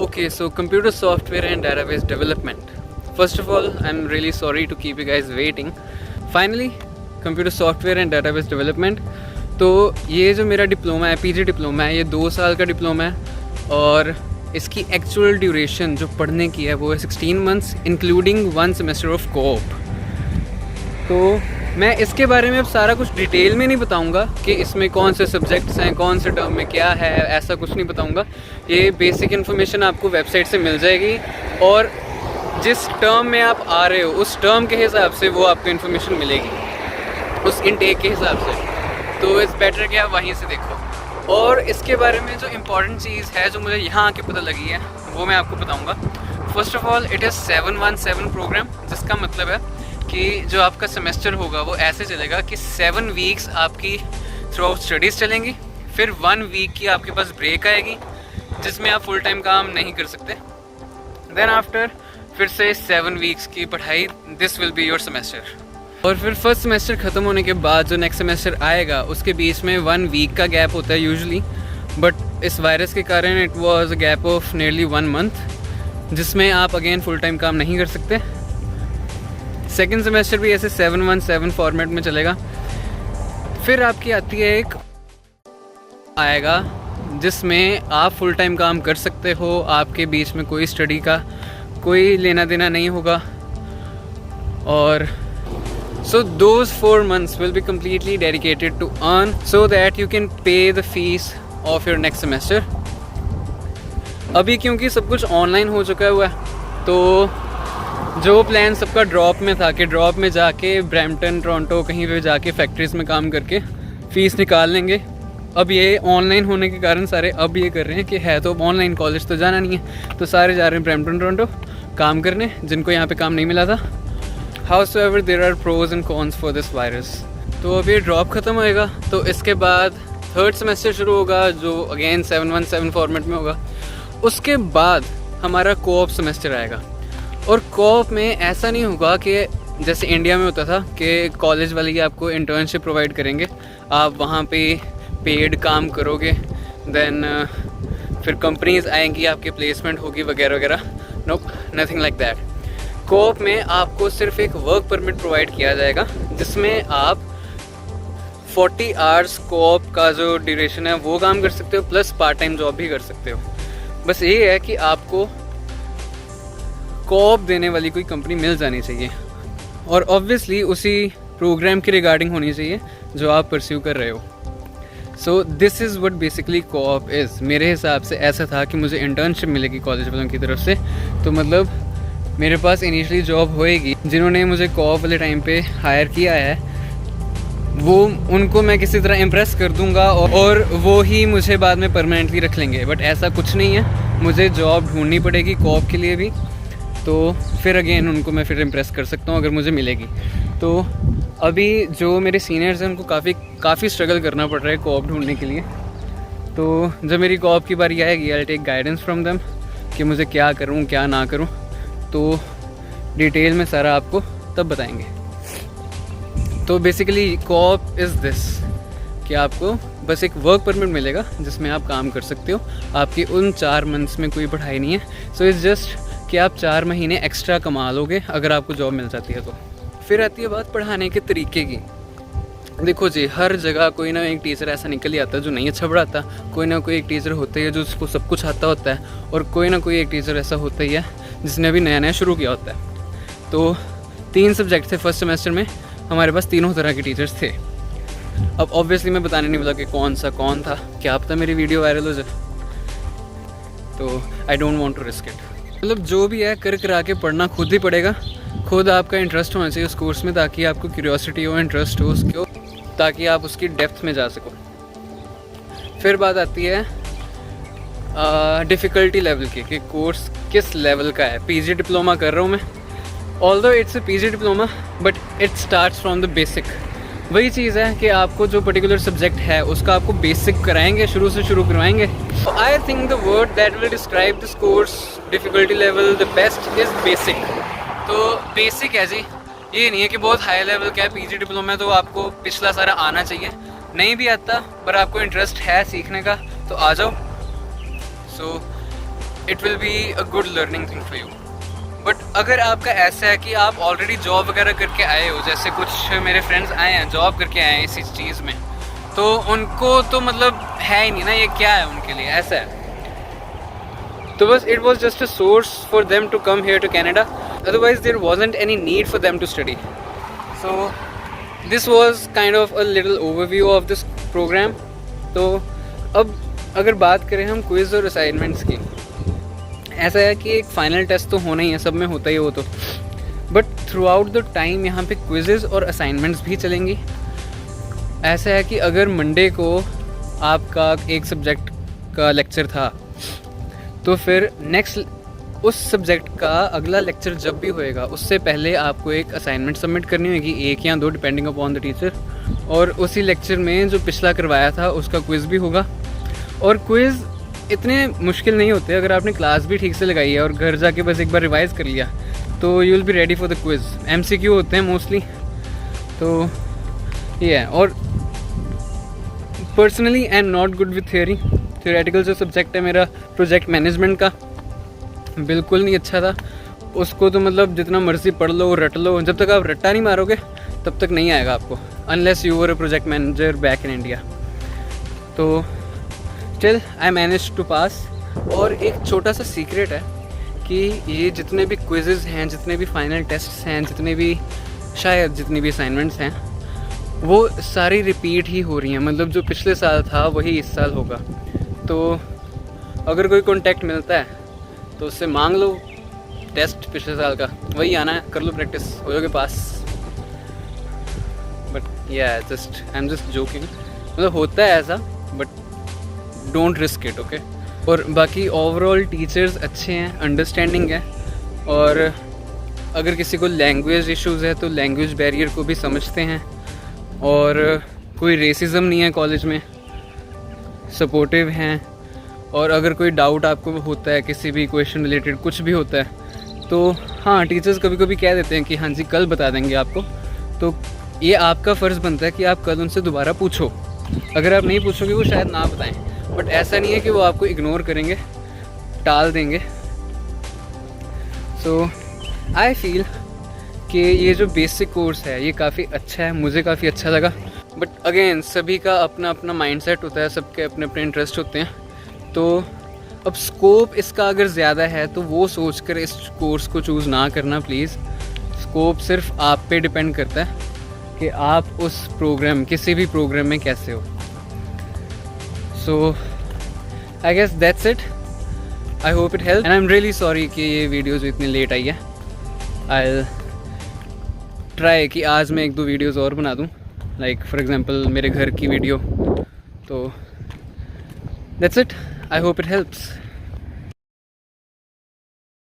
Okay, so computer software and database development. First of all, I'm really sorry to keep you guys waiting. Finally, computer software and database development. तो ये जो मेरा diploma है, PG diploma है, ये 2 साल का डिप्लोमा है और इसकी एक्चुअल ड्यूरेशन जो पढ़ने की है वो है 16 months including 1 semester of co-op. तो मैं इसके बारे में अब सारा कुछ डिटेल में नहीं बताऊंगा कि इसमें कौन से सब्जेक्ट्स हैं, कौन से टर्म में क्या है, ऐसा कुछ नहीं बताऊंगा। ये बेसिक इन्फॉर्मेशन आपको वेबसाइट से मिल जाएगी और जिस टर्म में आप आ रहे हो उस टर्म के हिसाब से वो आपको इन्फॉर्मेशन मिलेगी, उस इनटेक के हिसाब से। तो इट्स बेटर कि आप वहीं से देखो। और इसके बारे में जो इम्पॉर्टेंट चीज़ है जो मुझे यहाँ आके पता लगी है वो मैं आपको बताऊँगा। First of all it is 717 program, जिसका मतलब है कि जो आपका सेमेस्टर होगा वो ऐसे चलेगा कि 7 वीक्स आपकी थ्रू आउट स्टडीज़ चलेंगी, फिर 1 वीक की आपके पास ब्रेक आएगी जिसमें आप फुल टाइम काम नहीं कर सकते। देन आफ्टर फिर से 7 वीक्स की पढ़ाई, this will be your semester. और फिर फर्स्ट सेमेस्टर ख़त्म होने के बाद जो नेक्स्ट सेमेस्टर आएगा उसके बीच में 1 वीक का गैप होता है यूजुअली, बट इस वायरस के कारण it was a gap of nearly 1 month जिसमें आप अगेन फुल टाइम काम नहीं कर सकते। सेकेंड सेमेस्टर भी ऐसे 717 फॉर्मेट में चलेगा। फिर आपकी आती है एक आएगा जिसमें आप फुल टाइम काम कर सकते हो, आपके बीच में कोई स्टडी का कोई लेना देना नहीं होगा। और so those 4 months will be completely dedicated to earn so that you can pay the fees of your next semester. अभी क्योंकि सब कुछ ऑनलाइन हो चुका हुआ है तो जो प्लान सबका ड्रॉप में था कि ड्रॉप में जाके ब्रैम्पटन, टोरंटो कहीं पे जाके फैक्ट्रीज़ में काम करके फ़ीस निकाल लेंगे, अब ये ऑनलाइन होने के कारण सारे अब ये कर रहे हैं कि है तो ऑनलाइन, कॉलेज तो जाना नहीं है, तो सारे जा रहे हैं ब्रैम्पटन, टोरंटो काम करने जिनको यहाँ पे काम नहीं मिला था। However, there are pros and cons for this virus. तो अब ये ड्रॉप ख़त्म होएगा तो इसके बाद थर्ड सेमेस्टर शुरू होगा जो अगेन 717 फॉर्मेट में होगा। उसके बाद हमारा कोऑप सेमेस्टर आएगा और कोऑप में ऐसा नहीं होगा कि जैसे इंडिया में होता था कि कॉलेज वाले ही आपको इंटर्नशिप प्रोवाइड करेंगे, आप वहाँ पे पेड काम करोगे, देन फिर कंपनीज आएंगी, आपकी प्लेसमेंट होगी वगैरह वगैरह। नोप, नथिंग लाइक दैट। कोऑप में आपको सिर्फ एक वर्क परमिट प्रोवाइड किया जाएगा जिसमें आप 40 आवर्स कोऑप का जो ड्यूरेशन है वो काम कर सकते हो, प्लस पार्ट टाइम जॉब भी कर सकते हो। बस ये है कि आपको कोऑप देने वाली कोई कंपनी मिल जानी चाहिए और ऑब्वियसली उसी प्रोग्राम की रिगार्डिंग होनी चाहिए जो आप परस्यू कर रहे हो। So this is what basically co-op is. मेरे हिसाब से ऐसा था कि मुझे इंटर्नशिप मिलेगी कॉलेज वालों की तरफ से, तो मतलब मेरे पास इनिशियली जॉब होएगी। जिन्होंने मुझे कोऑप वाले टाइम पे हायर किया है वो उनको मैं किसी तरह इम्प्रेस कर दूंगा और वो ही मुझे बाद में परमानेंटली रख लेंगे, बट ऐसा कुछ नहीं है। मुझे जॉब ढूंढनी पड़ेगी कोऑप के लिए भी, तो फिर अगेन उनको मैं फिर इम्प्रेस कर सकता हूँ अगर मुझे मिलेगी। तो अभी जो मेरे सीनियर्स हैं उनको काफ़ी स्ट्रगल करना पड़ रहा है कोऑप ढूंढने के लिए। तो जब मेरी कोऑप की बारी आएगी I will take guidance from them कि मुझे क्या करूँ क्या ना करूँ, तो डिटेल में सारा आपको तब बताएंगे। तो बेसिकली कोऑप इज़ दिस कि आपको बस एक वर्क परमिट मिलेगा जिसमें आप काम कर सकते हो, आपकी उन 4 मंथ्स में कोई पढ़ाई नहीं है। सो इट्स जस्ट कि आप 4 महीने एक्स्ट्रा कमा लोगे अगर आपको जॉब मिल जाती है तो। फिर आती है बात पढ़ाने के तरीके की। देखो जी, हर जगह कोई ना एक टीचर ऐसा निकल ही आता है जो नहीं अच्छा पढ़ाता, कोई ना कोई एक टीचर होता ही है जो उसको सब कुछ आता होता है, और कोई ना कोई एक टीचर ऐसा होता ही है जिसने अभी नया नया शुरू किया होता है। तो 3 सब्जेक्ट थे फर्स्ट सेमेस्टर में, हमारे पास तीनों तरह के टीचर्स थे। अब ऑब्वियसली मैं बताने नहीं वाला कि कौन था, क्या पता मेरी वीडियो वायरल हो जाए, तो I don't want to risk it. मतलब जो भी है कर करा के पढ़ना खुद ही पड़ेगा, खुद आपका इंटरेस्ट होना चाहिए उस कोर्स में ताकि आपको क्यूरियोसिटी हो, इंटरेस्ट हो उसको, ताकि आप उसकी डेप्थ में जा सको। फिर बात आती है डिफ़िकल्टी लेवल की कि कोर्स किस लेवल का है। पीजी डिप्लोमा कर रहा हूँ मैं, although it's a PG diploma but it starts from the basic. वही चीज़ है कि आपको जो पर्टिकुलर सब्जेक्ट है उसका आपको बेसिक कराएंगे, शुरू से शुरू करवाएंगे। I think the word that will describe this course difficulty level the best is basic. तो बेसिक है जी, ये नहीं है कि बहुत हाई लेवल का है। पीजी डिप्लोमा तो आपको पिछला सारा आना चाहिए, नहीं भी आता पर आपको इंटरेस्ट है सीखने का तो आ जाओ। So it will be a good learning thing for you. But अगर आपका ऐसा है कि आप ऑलरेडी जॉब वगैरह करके आए हो, जैसे कुछ मेरे फ्रेंड्स आए हैं जॉब करके आए हैं इसी चीज़ में, तो उनको तो मतलब है ही नहीं ना ये क्या है उनके लिए, ऐसा है। तो बस it was just a source for them to come here to Canada, otherwise there wasn't any need for them to study. So this was kind of a little overview of this program. तो अब अगर बात करें हम quiz और assignments की, ऐसा है कि एक फ़ाइनल टेस्ट तो होना ही है, सब में होता ही वो तो, but through out the time यहाँ पे क्विज़ेज़ और असाइनमेंट्स भी चलेंगी। ऐसा है कि अगर मंडे को आपका एक सब्जेक्ट का लेक्चर था, तो फिर नेक्स्ट उस सब्जेक्ट का अगला लेक्चर जब भी होएगा उससे पहले आपको एक असाइनमेंट सबमिट करनी होगी, 1 या 2 डिपेंडिंग अपॉन द टीचर। और उसी लेक्चर में जो पिछला करवाया था उसका क्विज़ भी होगा। और क्विज़ इतने मुश्किल नहीं होते, अगर आपने क्लास भी ठीक से लगाई है और घर जाके बस एक बार रिवाइज़ कर लिया तो you will be ready for the quiz. MCQ होते हैं मोस्टली, तो ये है। और personally I am not good with theoretical जो सब्जेक्ट है मेरा प्रोजेक्ट मैनेजमेंट का, बिल्कुल नहीं अच्छा था। उसको तो मतलब जितना मर्जी पढ़ लो रट लो, जब तक आप रट्टा नहीं मारोगे तब तक नहीं आएगा आपको, unless you were a project manager back in India. तो स्टिल आई मैनेज टू पास। और एक छोटा सा सीक्रेट है कि ये जितने भी क्विज़ेज़ हैं, जितने भी फाइनल टेस्ट्स हैं, जितने भी शायद जितनी भी असाइनमेंट्स हैं, वो सारी रिपीट ही हो रही हैं। मतलब जो पिछले साल था वही इस साल होगा। तो अगर कोई कॉन्टैक्ट मिलता है तो उससे मांग लो टेस्ट पिछले साल का, वही आना है, कर लो प्रैक्टिस, हो जाओगे पास। बट या just I am just joking, मतलब होता है ऐसा, but don't risk it, okay. और बाकी ओवरऑल टीचर्स अच्छे हैं, अंडरस्टैंडिंग है। और अगर किसी को लैंग्वेज इश्यूज़ है तो लैंग्वेज बैरियर को भी समझते हैं। और कोई रेसिज्म नहीं है कॉलेज में, सपोर्टिव हैं। और अगर कोई डाउट आपको होता है किसी भी क्वेश्चन रिलेटेड, कुछ भी होता है, तो हाँ टीचर्स कभी कभी कह देते हैं कि हाँ जी कल बता देंगे आपको। तो ये आपका फ़र्ज़ बनता है कि आप कल उनसे दोबारा पूछो। अगर आप नहीं पूछोगे वो शायद ना बताएं, बट ऐसा नहीं है कि वो आपको इग्नोर करेंगे, टाल देंगे। सो आई फील कि ये जो बेसिक कोर्स है ये काफ़ी अच्छा है, मुझे काफ़ी अच्छा लगा। बट अगेन सभी का अपना अपना माइंडसेट होता है, सबके अपने अपने इंटरेस्ट होते हैं। तो अब स्कोप इसका अगर ज़्यादा है तो वो सोच कर इस कोर्स को चूज़ ना करना प्लीज़। स्कोप सिर्फ आप पे डिपेंड करता है कि आप उस प्रोग्राम, किसी भी प्रोग्राम में कैसे हो। So I guess that's it. I hope it help and I am really sorry कि ये वीडियोज़ इतनी लेट आई है। आई ट्राई कि आज मैं 1-2 वीडियोज़ और बना दूँ, लाइक फॉर एग्जांपल मेरे घर की वीडियो। तो that's it. I hope it helps.